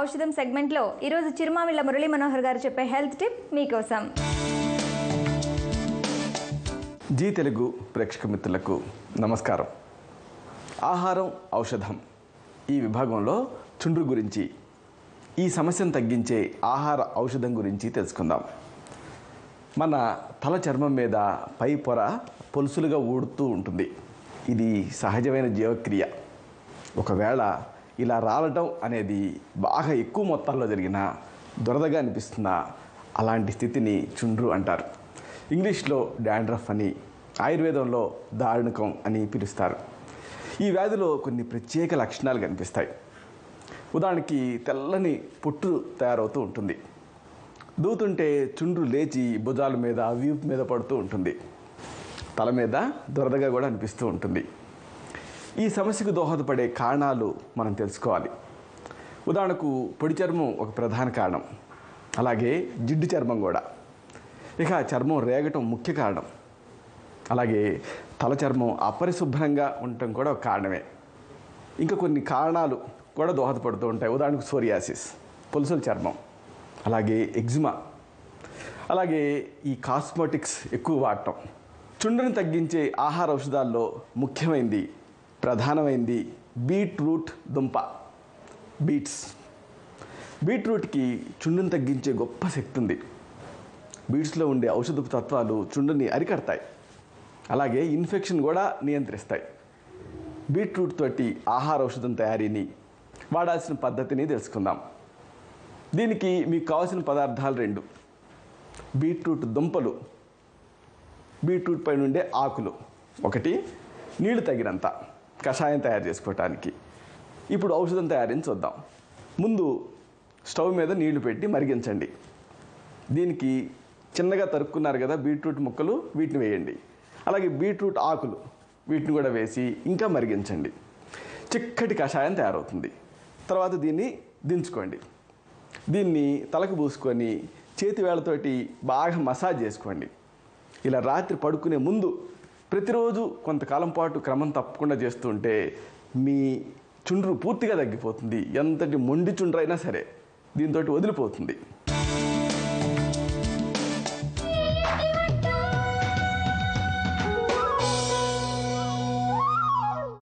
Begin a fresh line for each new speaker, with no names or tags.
ఔషధం సెగ్మెంట్లో ఈరోజు చిరుమామిళ్ళ మురళీ మనోహర్ గారు చెప్పే హెల్త్ టిప్ మీకోసం.
జీ తెలుగు ప్రేక్షక మిత్రులకు నమస్కారం. ఆహారం ఔషధం ఈ విభాగంలో చుండ్రు గురించి, ఈ సమస్యను తగ్గించే ఆహార ఔషధం గురించి తెలుసుకుందాం. మన తల చర్మం మీద పై పొర పొలుసులుగా ఊడుతూ ఉంటుంది. ఇది సహజమైన జీవక్రియ. ఒకవేళ ఇలా రాలటం అనేది బాగా ఎక్కువ మొత్తాల్లో జరిగిన దురదగా అనిపిస్తున్న అలాంటి స్థితిని చుండ్రు అంటారు. ఇంగ్లీష్లో డాండ్రఫ్ అని, ఆయుర్వేదంలో దారుణకం అని పిలుస్తారు. ఈ వ్యాధిలో కొన్ని ప్రత్యేక లక్షణాలు కనిపిస్తాయి. ఉదాహరణకి తెల్లని పొట్టు తయారవుతూ ఉంటుంది. దూతుంటే చుండ్రు లేచి భుజాల మీద, వీపు మీద పడుతూ ఉంటుంది. తల మీద దురదగా కూడా అనిపిస్తూ ఉంటుంది. ఈ సమస్యకు దోహదపడే కారణాలు మనం తెలుసుకోవాలి. ఉదాహరణకు పొడి చర్మం ఒక ప్రధాన కారణం, అలాగే జిడ్డు చర్మం కూడా. ఇక చర్మం రేగటం ముఖ్య కారణం. అలాగే తల చర్మం అపరిశుభ్రంగా ఉండటం కూడా ఒక కారణమే. ఇంకా కొన్ని కారణాలు కూడా దోహదపడుతూ ఉంటాయి. ఉదాహరణకు సోరియాసిస్, పొలుసుల చర్మం, అలాగే ఎగ్జిమా, అలాగే ఈ కాస్మెటిక్స్ ఎక్కువ వాడటం. చుండ్రుని తగ్గించే ఆహార ఔషధాల్లో ముఖ్యమైనది, ప్రధానమైనది బీట్రూట్ దుంప, బీట్స్. బీట్రూట్కి చుండుని తగ్గించే గొప్ప శక్తి ఉంది. బీట్స్లో ఉండే ఔషధపు తత్వాలు చుండుని అరికడతాయి, అలాగే ఇన్ఫెక్షన్ కూడా నియంత్రిస్తాయి. బీట్రూట్ తోటి ఆహార ఔషధం తయారీని, వాడాల్సిన పద్ధతిని తెలుసుకుందాం. దీనికి మీకు కావాల్సిన పదార్థాలు 2: బీట్రూట్ దుంపలు, బీట్రూట్ పైన ఉండే ఆకులు 1, నీళ్లు తగినంత కషాయం తయారు చేసుకోవటానికి. ఇప్పుడు ఔషధం తయారీని చూద్దాం. ముందు స్టవ్ మీద నీళ్లు పెట్టి మరిగించండి. దీనికి చిన్నగా తరుక్కున్నారు కదా బీట్రూట్ ముక్కలు, వీటిని వేయండి. అలాగే బీట్రూట్ ఆకులు, వీటిని కూడా వేసి ఇంకా మరిగించండి. చిక్కటి కషాయం తయారవుతుంది. తర్వాత దీన్ని దించుకోండి. దీన్ని తలకు పూసుకొని చేతి వేళ్ళతోటి బాగా మసాజ్ చేసుకోండి. ఇలా రాత్రి పడుకునే ముందు ప్రతిరోజు కొంతకాలం పాటు క్రమం తప్పకుండా చేస్తుంటే మీ చుండ్రు పూర్తిగా తగ్గిపోతుంది. ఎంతటి మొండి చుండ్రు అయినా సరే దీంతో వదిలిపోతుంది.